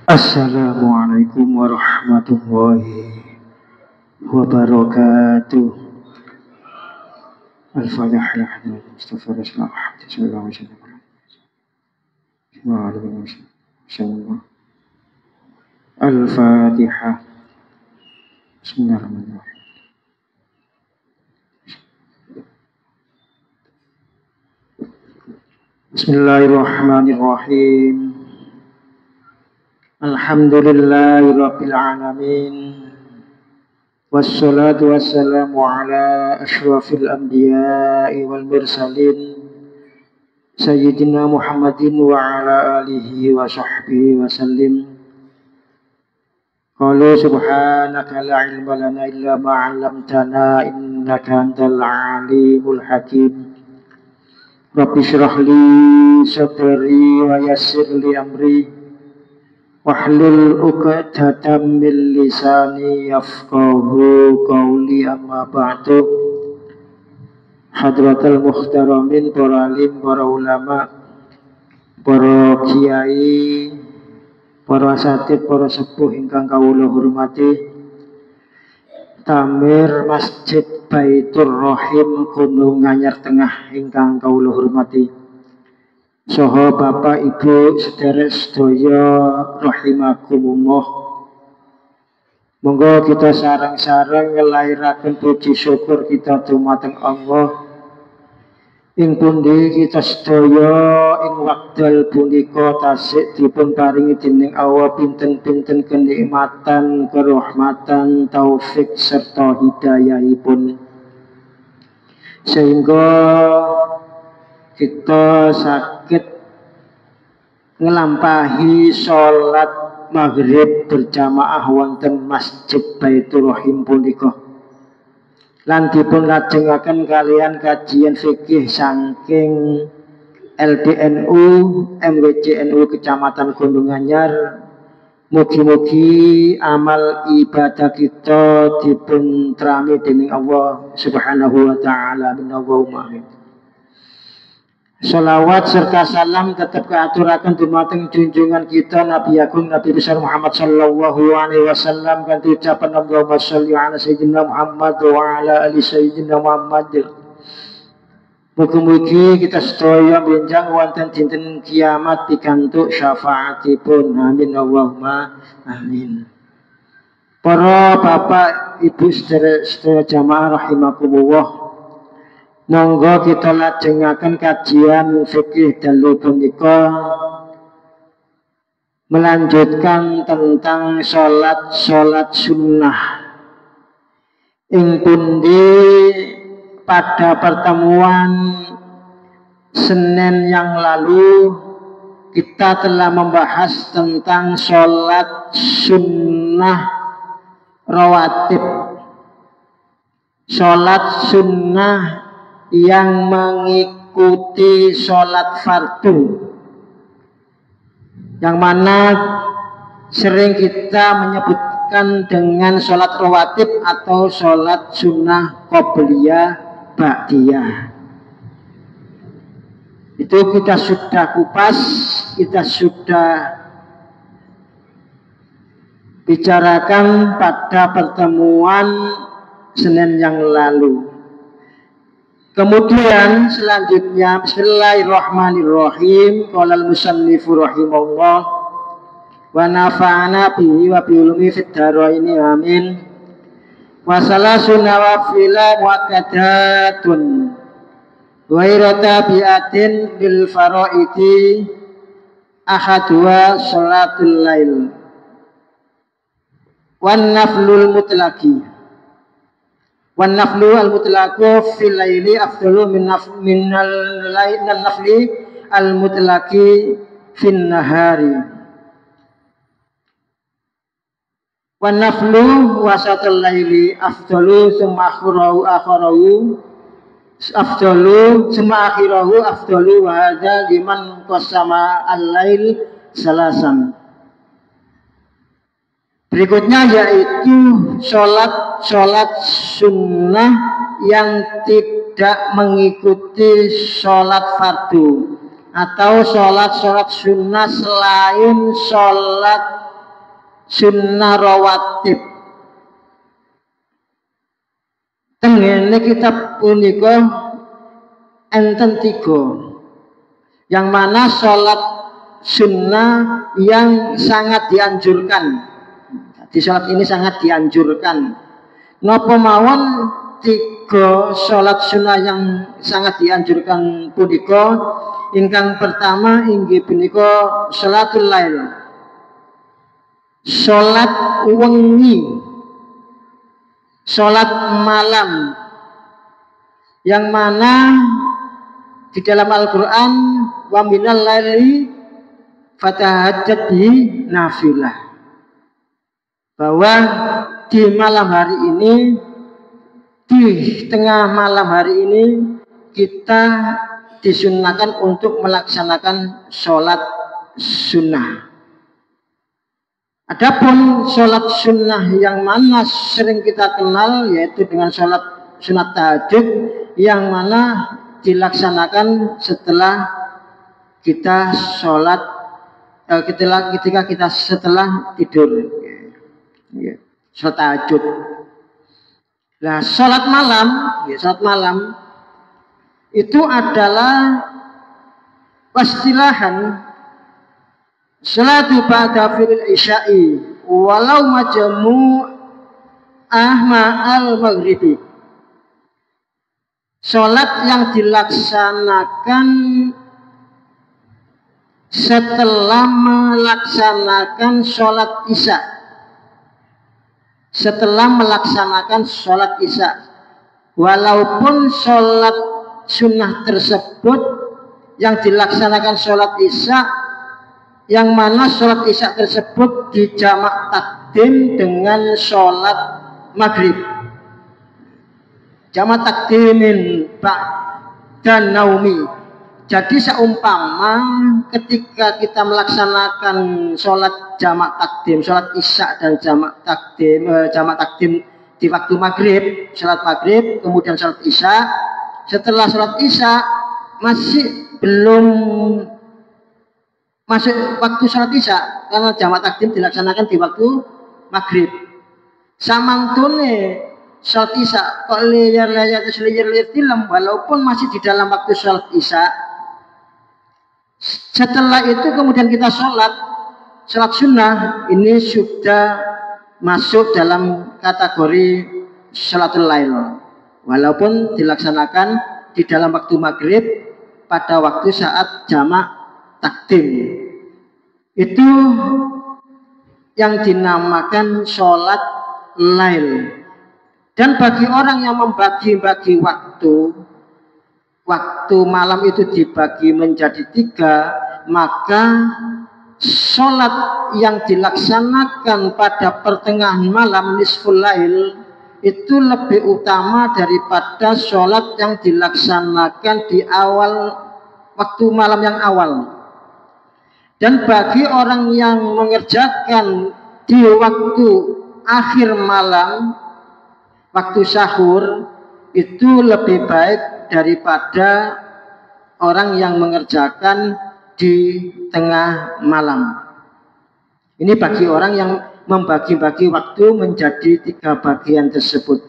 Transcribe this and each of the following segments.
Assalamualaikum warahmatullahi wabarakatuh. Al-Fatihah. Mustafa Rasulullah sallallahu alaihi wasallam. Al-Fatihah. Bismillahirrahmanirrahim. Bismillahirrahmanirrahim. Alhamdulillahi rabbil alamin. Wassalatu wassalamu ala asyrafil anbiya'i wal mursalin Sayyidina Muhammadin wa ala alihi wa sahbihi wa sallim. Qalu subhanaka la ilma lana illa ma 'allamtana innaka antal alimul hakim. Rabbi shrah li sadri wa yassir li amri wahlul 'uqdatam min lisani yafqahu qawli, amma ba'du. Hadratul muhtaramin, para alim, para ulama, para kiai, para asatid, para sepuh ingkang kawula hormati, Tamir Masjid Baitur Rahim Gunung Anyar Tengah ingkang kawula hormati, saha bapak ibu sederek sedaya rahimakumullah. Monggo kita sareng-sareng ngelairaken puji syukur kita dumateng Allah ing pundi kita sedaya ing wekdal punika tasik dipun paringi dening Allah pinten-pinten kenikmatan, kerahmatan, taufik serta hidayahipun, sehingga kita sakit ngelampahi sholat maghrib berjamaah wonten Masjid Baitur Rahim punika, lan dipun lajengaken kalian kajian fikih saking LDNU MWCNU Kecamatan Gunung Anyar. Mugi-mugi amal ibadah kita dipun trami dening Allah Subhanahu wa taala. Allahumma amin. Salawat serta salam tetap keaturaken dumateng junjungan kita Nabi Agung Nabi besar Muhammad sallallahu alaihi wasallam, kanthi ucapan Allahumma sholli ala sayyidina Muhammad wa ala ali sayyidina Muhammad. Mugi-mugi kita sedaya benjang wonten dinten kiamat pikantuk syafaatipun. Amin Allahumma amin. Para bapak ibu sedherek jamaah rahimakumullah, monggo kita lajengaken kajian fikih dalu punika, melanjutkan tentang sholat sunnah. Ing pundi pada pertemuan Senin yang lalu kita telah membahas tentang sholat sunnah rawatib, sholat sunnah yang mengikuti sholat fardu, yang mana sering kita menyebutkan dengan sholat rawatib atau sholat sunnah qobliyah ba'diyah. Itu kita sudah kupas, kita sudah bicarakan pada pertemuan Senin yang lalu. Kemudian selanjutnya bismillahirrahmanirrahim. Qala al-musannifu rahimahullah wa nafa'ana bihi wa bi ulumi fid dharaini amin. Wa salasun nawafila muakkadatun ghairu tabi'atin bil faraidi ahadwa sholatul lail wan naflul mutlaqi. Wan naflu al mutlaqu fil laili afdalu min nafli al mutlaqi fin nahari. Wan naflu wasatul laili afdalu summa akhirahu afdalu summa akhirahu afdalu, wa hadza liman qasama al lail salasan. Berikutnya yaitu sholat sunnah yang tidak mengikuti sholat fardu, atau sholat sunnah selain sholat sunnah rawatib. Tengene kitab punika enten 3, yang mana sholat sunnah yang sangat dianjurkan. Di sholat ini sangat dianjurkan. Napa mawon 3 sholat sunnah yang sangat dianjurkan punika. Ingkang pertama inggih punika sholatul lail, sholat wengi, sholat malam, yang mana di dalam Al-Quran wa minal laili fatahajjat bihi nafilah, bahwa di malam hari ini, di tengah malam hari ini kita disunahkan untuk melaksanakan sholat sunnah. Adapun sholat sunnah yang mana sering kita kenal yaitu dengan sholat sunat tahajud, yang mana dilaksanakan setelah kita sholat ketika kita setelah tidur, sholat tahajud. Nah, sholat malam itu adalah istilahan salatu ba'da fil isya'i walau majmu'ah ma'al maghribi. Sholat yang dilaksanakan setelah melaksanakan sholat isya. Setelah melaksanakan sholat isya, walaupun sholat sunnah tersebut yang dilaksanakan sholat isya, yang mana sholat isya tersebut dijamak takdim dengan sholat maghrib. Jamak takdimin dan naumi. Jadi seumpama ketika kita melaksanakan sholat jamak takdim, sholat isya dan jamak takdim di waktu maghrib, sholat maghrib, kemudian sholat isya. Setelah sholat isya masih belum masuk waktu sholat isya, karena jamak takdim dilaksanakan di waktu maghrib. Samantune sholat isya kok liar film, walaupun masih di dalam waktu sholat isya. Setelah itu kemudian kita sholat sunnah, ini sudah masuk dalam kategori sholatul lail, walaupun dilaksanakan di dalam waktu maghrib pada waktu saat jamak takdim. Itu yang dinamakan sholat lail. Dan bagi orang yang membagi-bagi waktu malam itu dibagi menjadi 3, maka sholat yang dilaksanakan pada pertengahan malam nisful lail itu lebih utama daripada sholat yang dilaksanakan di awal waktu malam yang awal. Dan bagi orang yang mengerjakan di waktu akhir malam, waktu sahur, itu lebih baik daripada orang yang mengerjakan di tengah malam. Ini bagi orang yang membagi-bagi waktu menjadi 3 bagian tersebut.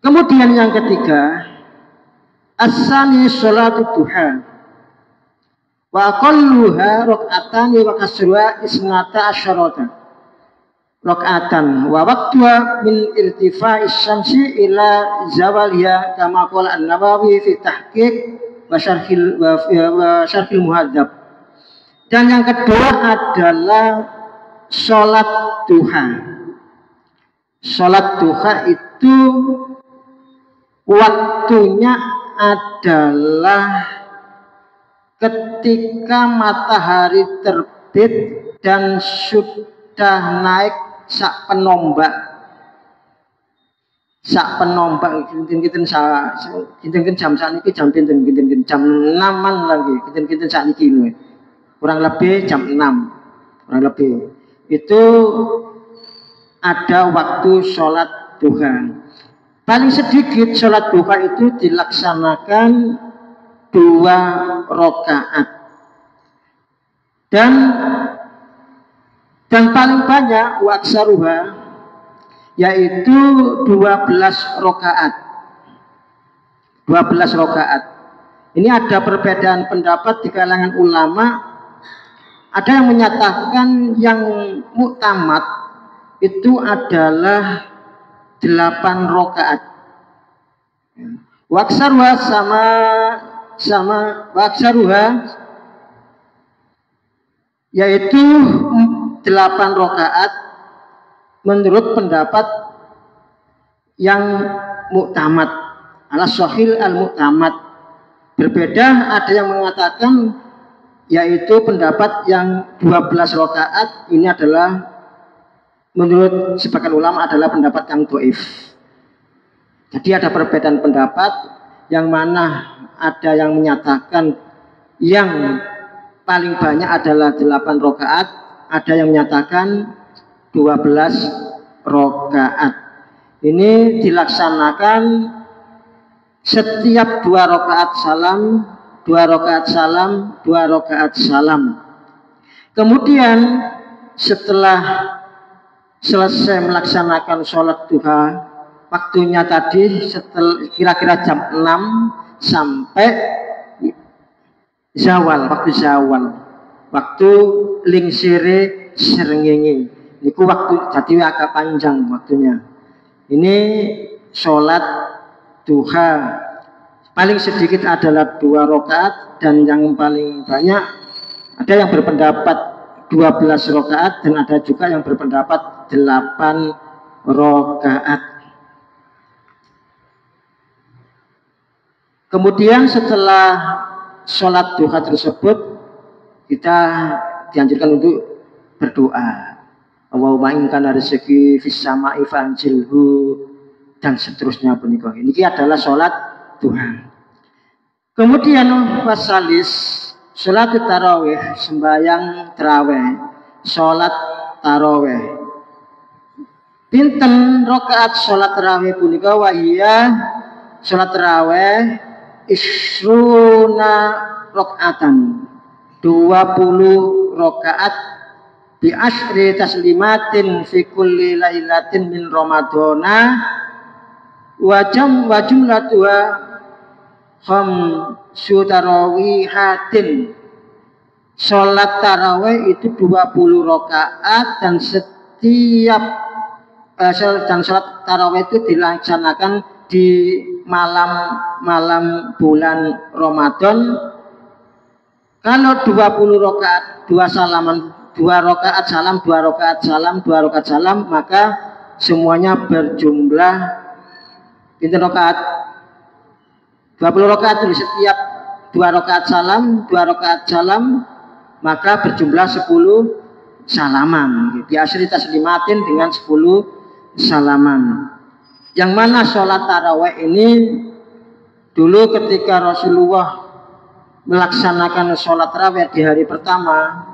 Kemudian yang ketiga, as-sani sholatu duha wa aqalluha rak'atani wa kasruha isnata asyarata rak'atan wa waqtuha min irtifa'is syamsi ila zawaliha kama qala an-Nawawi fi tahqiq wa syarhil muhadzab. Dan yang kedua adalah sholat duha. Sholat duha itu waktunya adalah ketika matahari terbit dan sudah naik sak penombak kinten jam sakniki jam pinten jam 6-an lagi kinten sakniki lho, kurang lebih jam 6 kurang lebih itu ada waktu sholat duha. Paling sedikit sholat duha itu dilaksanakan 2 rakaat. dan paling banyak waksaruha yaitu 12 rakaat. 12 rakaat. Ini ada perbedaan pendapat di kalangan ulama. Ada yang menyatakan yang muktamad itu adalah 8 rakaat. Waksaruha sama waksaruha yaitu 8 rakaat menurut pendapat yang muktamad, ala sahih al-muktamad. Berbeda, ada yang mengatakan yaitu pendapat yang 12 rakaat ini adalah menurut sebagian ulama adalah pendapat yang dhaif. Jadi ada perbedaan pendapat yang mana ada yang menyatakan yang paling banyak adalah 8 rakaat, ada yang menyatakan 12 rakaat. Ini dilaksanakan setiap 2 rakaat salam, 2 rakaat salam, 2 rakaat salam. Kemudian setelah selesai melaksanakan sholat duha, waktunya tadi setelah kira-kira jam 6 sampai zawal, waktu lingsire srengenge. Niku waktu jadi agak panjang waktunya. Ini sholat duha paling sedikit adalah 2 rakaat dan yang paling banyak ada yang berpendapat 12 rakaat dan ada juga yang berpendapat 8 rakaat. Kemudian setelah sholat duha tersebut kita dianjurkan untuk berdoa. Allahumma in kana rezeki fis sama'i fanzilhu dan seterusnya punika. Ini adalah sholat duha. Kemudian wasalis sholat tarawih, sembahyang tarawih, sholat tarawih. Pinten rakaat sholat tarawih punika wa iya sholat tarawih isruna rakaatan 20 rakaat bi asri taslimatin fi kulli lailatin min ramadhana wa jumlatuha khamsu tarawihatin. Sholat tarawih itu 20 rakaat dan setiap sholat tarawih itu dilaksanakan di malam bulan Ramadan. Kalau 20 rakaat 2 salaman, 2 rakaat salam, 2 rakaat salam, 2 rakaat salam, maka semuanya berjumlah pinten rakaat? 20 rakaat dari setiap 2 rakaat salam, 2 rakaat salam, maka berjumlah 10 salaman. Biasa taslimatin dengan 10 salaman. Yang mana sholat tarawih ini dulu ketika Rasulullah melaksanakan sholat tarawih di hari pertama,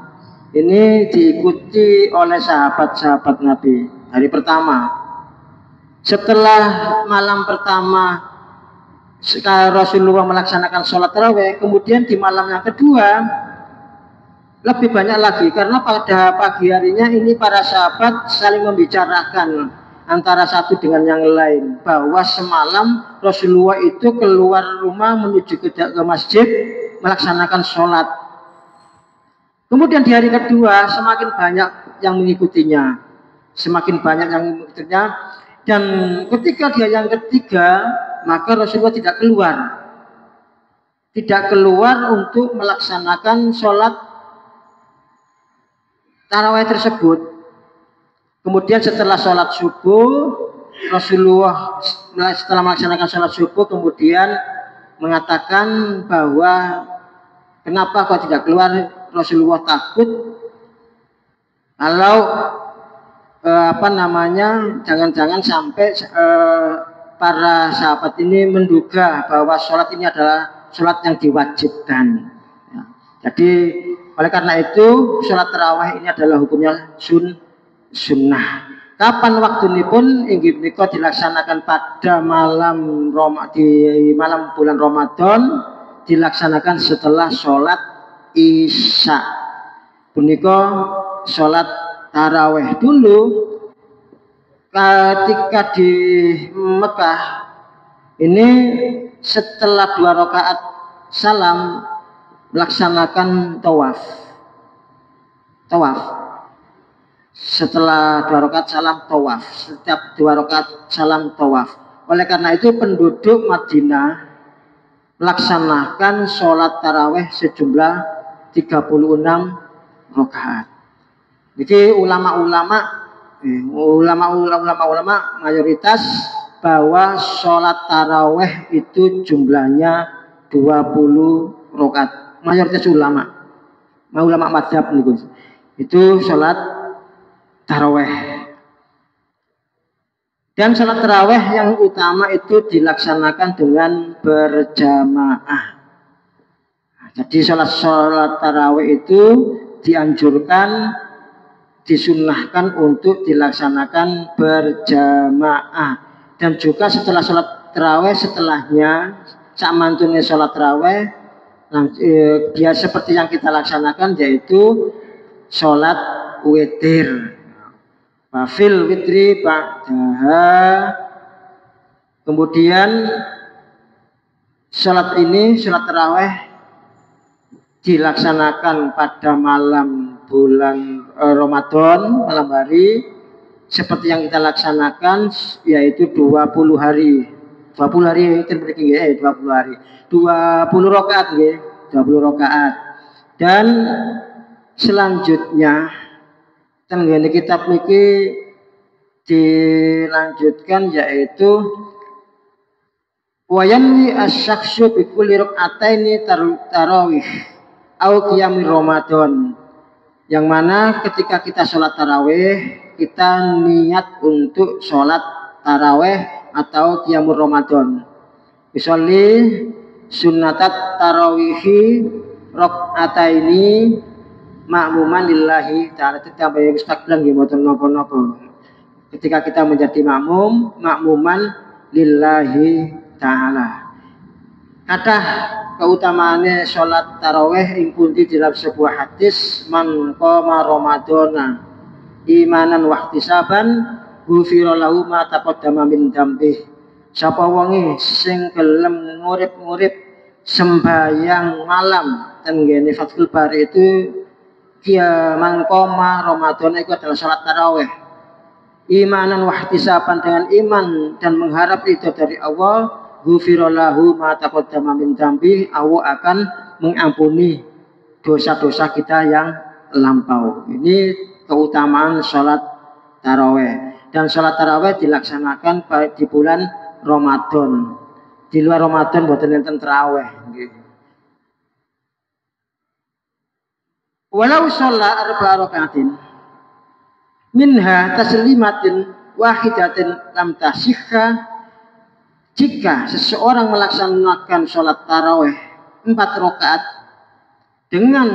ini diikuti oleh sahabat-sahabat Nabi hari pertama. Setelah malam pertama Rasulullah melaksanakan sholat tarawih, kemudian di malam yang kedua lebih banyak lagi, karena pada pagi harinya ini para sahabat saling membicarakan antara satu dengan yang lain bahwa semalam Rasulullah itu keluar rumah menuju ke masjid melaksanakan sholat. Kemudian di hari kedua semakin banyak yang mengikutinya, dan ketika dia yang ketiga maka Rasulullah tidak keluar untuk melaksanakan sholat tarawih tersebut. Kemudian setelah sholat subuh, Rasulullah setelah melaksanakan sholat subuh kemudian mengatakan bahwa kenapa kau tidak keluar? Rasulullah takut kalau jangan-jangan sampai para sahabat ini menduga bahwa sholat ini adalah sholat yang diwajibkan. Ya. Jadi oleh karena itu sholat tarawih ini adalah hukumnya sunnah. Kapan waktu ini pun inggih menika dilaksanakan pada malam bulan Ramadan, dilaksanakan setelah sholat Isya. punika sholat taraweh. Dulu ketika di Mekah ini setelah 2 rakaat salam melaksanakan tawaf. Setelah 2 rakaat salam tawaf, setiap 2 rakaat salam tawaf. Oleh karena itu penduduk Madinah melaksanakan sholat taraweh sejumlah 36 rakaat. Jadi ulama-ulama mayoritas bahwa sholat taraweh itu jumlahnya 20 rakaat. Mayoritas ulama madzhab itu sholat taraweh. Dan sholat taraweh yang utama itu dilaksanakan dengan berjamaah. Jadi sholat taraweh itu dianjurkan, disunnahkan untuk dilaksanakan berjamaah. Dan juga setelah sholat taraweh, setelahnya sak mantune sholat taraweh dia seperti yang kita laksanakan, yaitu sholat witir. Wafil witri ba'daha. Kemudian sholat taraweh dilaksanakan pada malam bulan Ramadan, malam hari, seperti yang kita laksanakan, yaitu 20 hari. 20 hari itu berarti 20 hari. 20 rakaat nggih, 20 rakaat. Dan selanjutnya tenggene kitab niki dilanjutkan, yaitu wayanni asy-syakhsu bi kulli rak'ataini tarawih au qiyamul Ramadan, yang mana ketika kita sholat tarawih kita niat untuk sholat tarawih atau qiyamul Ramadan. Misalnya sunnatat tarawihi rak'ataini ma'muman lillahi ta'ala, tetapi mustaqbilan nggih mboten napa-napa. Ketika kita menjadi makmuman lillahi ta'ala. Kadah keutamaane sholat tarawih ing pundi dalam sebuah hadis, man qama ramadhana imanan wa ihtisaban ghufira lahu ma taqaddama min dzambih. Sapa wonge sing gelem ngurip-ngurip sembahyang malam tenggene Fathul Bari itu dia mangkoma Ramadan itu adalah sholat taraweh imanan wahtisaban, dengan iman dan mengharap itu dari Allah, ghufirallahu ma taqaddama min dzambi, Allah akan mengampuni dosa-dosa kita yang lampau. Ini keutamaan sholat taraweh. Dan sholat taraweh dilaksanakan di bulan Ramadan. Di luar Ramadan boten enten taraweh. Walau sholat arba'a rakaatin minha taslimatin wahidatin lam tasihha, jika seseorang melaksanakan sholat taraweh 4 rakaat dengan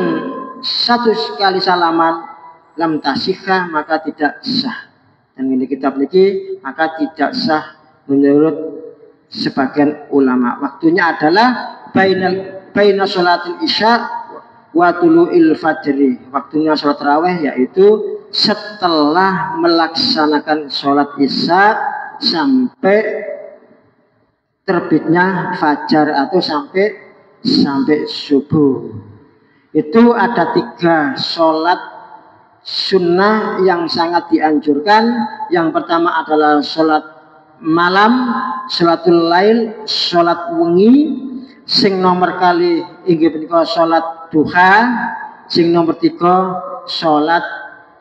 1 kali salaman lam tasihha, maka tidak sah. Dan ini kitab ini maka tidak sah menurut sebagian ulama. Waktunya adalah baina sholatil isya wa tulu'il fajri. Waktunya sholat taraweh yaitu setelah melaksanakan sholat isya sampai terbitnya fajar atau sampai subuh. Itu ada 3 sholat sunnah yang sangat dianjurkan. Yang pertama adalah sholat malam, sholatul lail, sholat wengi. Sing nomor kali inggih punika sholat duha. Sing nomor 3 sholat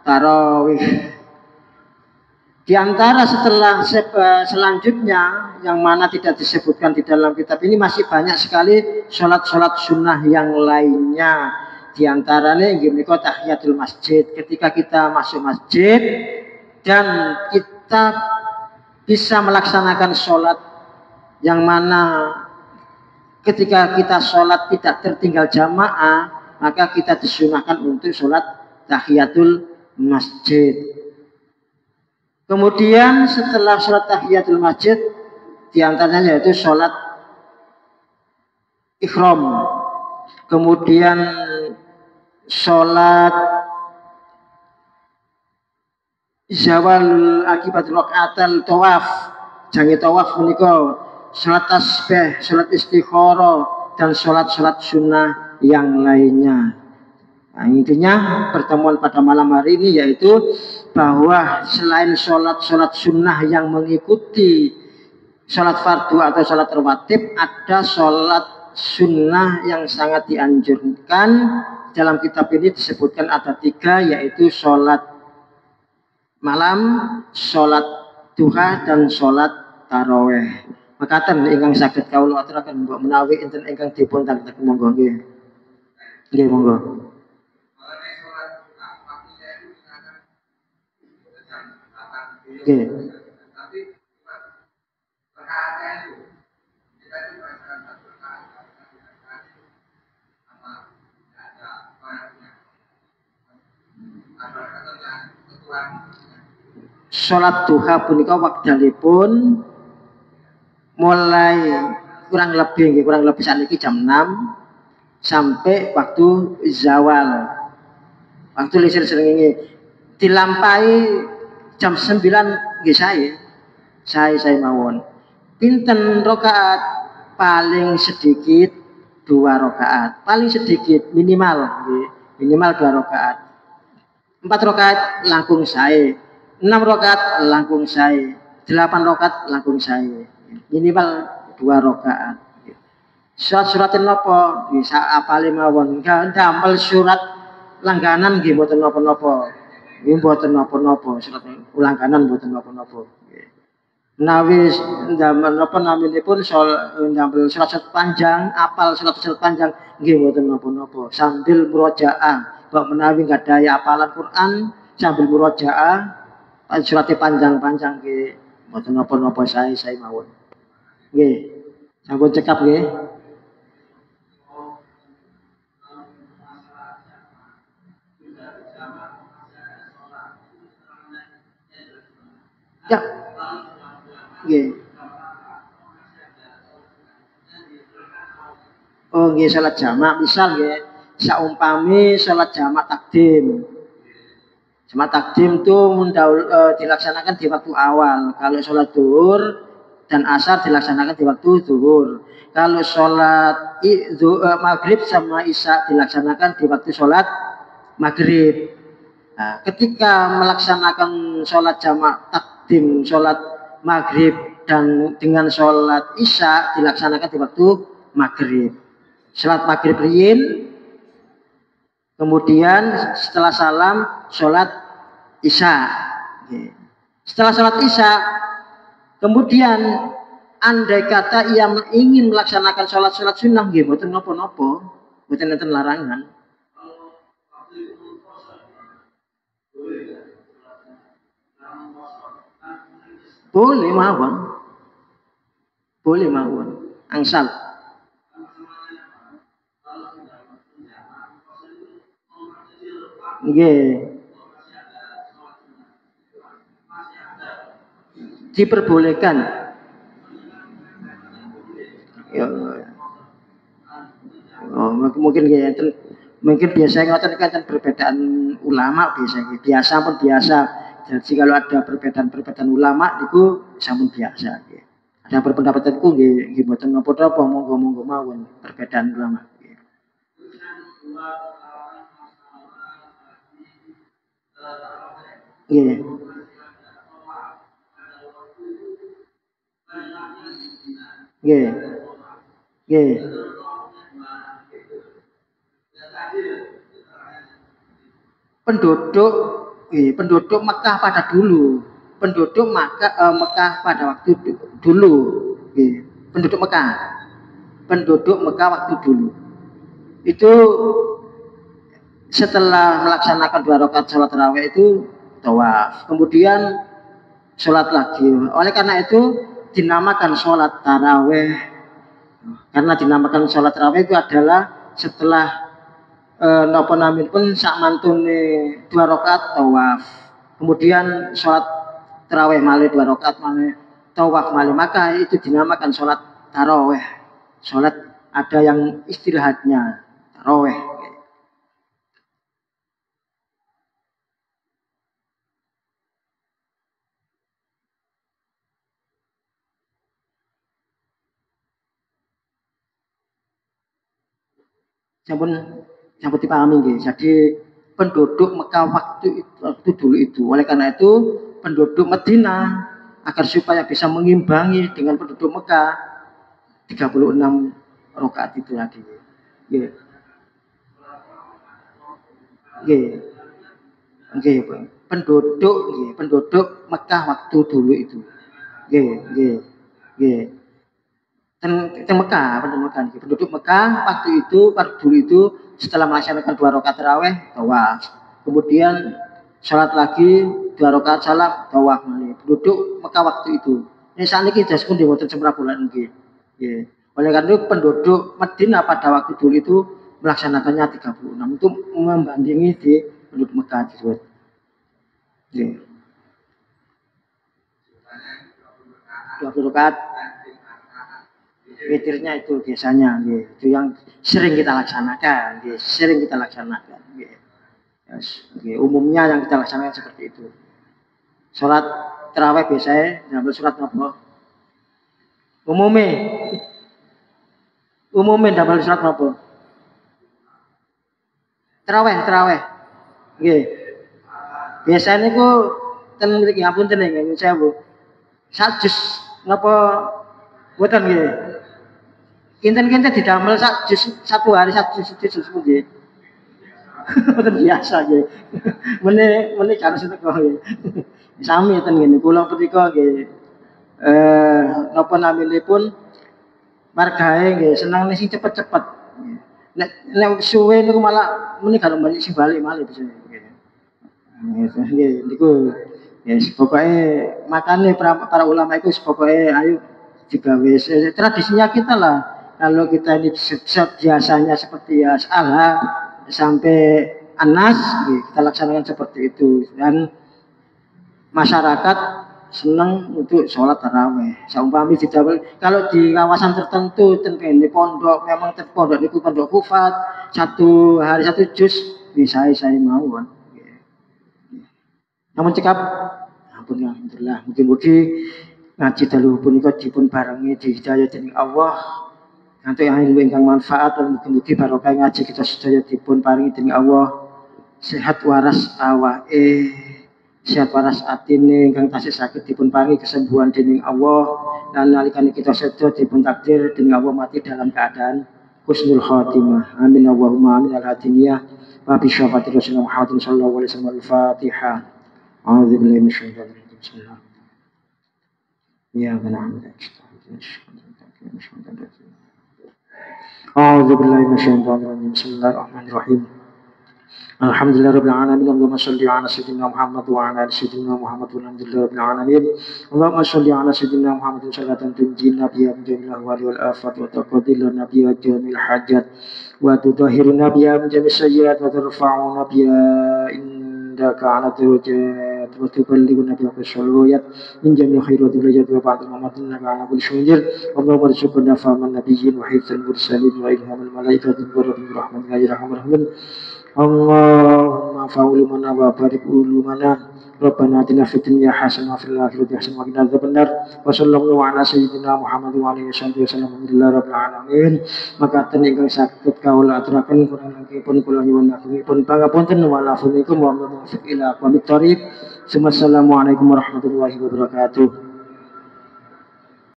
tarawih. Di antara selanjutnya yang mana tidak disebutkan di dalam kitab ini masih banyak sekali sholat-sholat sunnah yang lainnya. Di antaranya inggih punika tahiyatul masjid. Ketika kita masuk masjid dan kita bisa melaksanakan sholat yang mana ketika kita sholat tidak tertinggal jamaah, maka kita disunahkan untuk sholat tahiyatul masjid. Kemudian setelah sholat tahiyatul masjid, diantaranya yaitu sholat ihram. Kemudian sholat zawal akibat rokaatal tawaf jange tawaf menika salat tasbih, salat istikharah dan salat-salat sunnah yang lainnya. Nah, intinya pertemuan pada malam hari ini yaitu bahwa selain salat-salat sunnah yang mengikuti salat fardu atau salat rawatib, ada salat sunnah yang sangat dianjurkan. Dalam kitab ini disebutkan ada 3, yaitu salat malam, salat duha dan salat tarawih. Makaten ingkang saged kawula aturaken mbok menawi enten ingkang dipun tanglet monggo nggih. Nggih monggo. Nggih. Salat duha punika wekdalipun mulai kurang lebih saniki jam 6 sampai waktu zawal. Waktu lisir srengenge dilampahi jam 9 nggih saya mawon. Pinten rakaat? Paling sedikit 2 rakaat. Paling sedikit minimal nggih, minimal 2 rakaat. 4 rakaat langkung sae. 6 rakaat langkung sae. 8 rakaat langkung sae. Minimal 2 rakaat. Surat-suratin napa? Bisa apale mawon. Damel surat langganan nggih mboten napa-napa. Nggih mboten napa-napa, surat langganan mboten napa-napa. Menawi damel napa naminipun damel surat-surat panjang, apal surat-surat panjang nggih mboten napa-napa. Sambil murojaah, mbok menawi gadhahi apalan Quran sambil murojaah, suratnya panjang-panjang nggih mboten napa-napa saya mawon. Nggih. Sampun cekap nggih. Ya. Nggih. Oh nggih salat jamak misal nggih saumpami salat jamak takdim. Jamak takdim itu dilaksanakan di waktu awal. Kalau salat zuhur dan asar dilaksanakan di waktu zuhur. Kalau sholat maghrib sama isya dilaksanakan di waktu sholat maghrib. Nah, ketika melaksanakan sholat jamak takdim, sholat maghrib dan dengan sholat isya dilaksanakan di waktu maghrib. Sholat maghrib riyin, kemudian setelah salam sholat isya. Setelah sholat isya, kemudian andai kata ia ingin melaksanakan sholat sunnah, nggih mboten napa-napa, mboten enten larangan. Boleh mawon. Boleh mawon. Angsal. Nggih. Diperbolehkan. Ya. Oh, mungkin biasanya ngoten kan perbedaan ulama biasa pun biasa. Jadi kalau ada perbedaan ulama itu sampun biasa. Ada berpendapatku nggih mboten napa-napa monggo mawon perbedaan ulama. Nggih. Nggih. Nggih. Penduduk Mekah pada dulu, penduduk Mekah pada waktu dulu, penduduk Mekah waktu dulu itu setelah melaksanakan 2 rakaat sholat tarawih itu tawaf, kemudian sholat lagi. Oleh karena itu dinamakan sholat tarawih. Karena dinamakan sholat tarawih itu adalah setelah napa naminipun sak mantune 2 rakaat tawaf. Kemudian sholat tarawih malih 2 rakaat malih tawaf malih, maka itu dinamakan sholat tarawih. Sholat ada yang istirahatnya tarawih. Sampun sampun dipahami nggih. Jadi penduduk Mekah waktu dulu itu. Oleh karena itu penduduk Madinah agar supaya bisa mengimbangi dengan penduduk Mekah 36 rakaat itu tadi. Nggih. Nggih. Nggih, penduduk Mekah waktu dulu itu. Nggih, nggih. Nggih. Teng Mekah, penduduk Mekah waktu dulu itu setelah melaksanakan 2 rakaat tarawih tawaf. Kemudian salat lagi 2 rakaat salam tawaf malih. Penduduk Mekah waktu itu. Ini saat ini jas pun diwoten semprabulan nggih. Nggih. Oleh karena itu penduduk Madinah pada waktu dulu itu melaksanakannya 36 itu membandingi di penduduk Mekah tersebut. Nggih. 20 rakaat witirnya itu biasanya itu yang sering kita laksanakan, sering kita laksanakan. Yes, umumnya yang kita laksanakan seperti itu. Sholat tarawih biasanya dalam surat apa? Umumnya dalam surat apa? Tarawih. Nggih. Biasanya niku ten mriki ngapunten nggih saya Bu. Sajus napa mboten nggih. Kinten-kinten didamel sak jus satu hari satu jus nggih. Mboten biasa nggih. Mene kan sing teko nggih. Sami ten ngene kula punika nggih napa naminipun margae nggih seneng sing cepet-cepet. Nek suwe niku malah meni karo balik sing balik malih bisa nggih. Nggih niku ya pokoke makane para ulama itu pokoke ayo digawe tradisinya kita lah. Kalau kita ini biasanya seperti ya Al-Ha sampai Anas, kita laksanakan seperti itu. Dan masyarakat senang untuk sholat tarawih. Saumpami kalau di kawasan tertentu, di pondok, memang pondok itu pondok kufat, 1 hari 1 juz, bisa saya mau. Namun cekap, alhamdulillah, mungkin-mungkin ngaji dalu punika dipun barengi di hidayah dening Allah. Nanti yang ilmu ingkang manfaat dan mugi-mugi barokah ngaji kita sedaya dipun paringi dening Allah sehat waras awake, sehat waras atine ingkang tasih saged dipun paringi kesembuhan dening Allah lan nalikane kita sedaya dipun takdir dening Allah mati dalam keadaan husnul khotimah. Amin Allahumma amin al-hadiniyah wa bi syafaati Rasulullah Muhammad sallallahu alaihi wasallam al-Fatihah. A'udzu billahi minasyaitonir rajim. Bismillah. Ya na'budu A'udzu billahi minasyaitonir rajim. Bismillahirrahmanirrahim. Alhamdulillahirabbil alamin. Allahumma shalli ala sayyidina Muhammad wa ala ali sayyidina Muhammad walhamdulillahirabbil alamin. Allahumma shalli ala sayyidina Muhammadin salatan tunjina biha min jamil ahwali wal afat wa taqdiluna biha jamil hajat wa tudahhiruna biha min jamil sayyi'at wa tarfa'una biha indaka ala darajat wa tuballighuna biha bisyarriyat min jamil khairat darajat wa ba'da mamatin ala kulli syujur. Allahumma arzuqna fahman nabiyyin wa hifdzal mursalin wa ilhamal malaikati wa rahmatil alamin. Allahumma fa'ulimana wa barik ulumana Rabbana atina fid dunya hasanah wa fil akhirati hasanah wa qina adzabannar wa sallallahu ala sayyidina Muhammad wa alihi wasallam alhamdulillahi rabbil alamin. Maka ingkang saged kawula aturaken kurang langkipun kula nyuwun agungipun pangapunten wa lafumikum wa muwaffiq ila aqwamit thoriq. Assalamualaikum warahmatullahi wabarakatuh.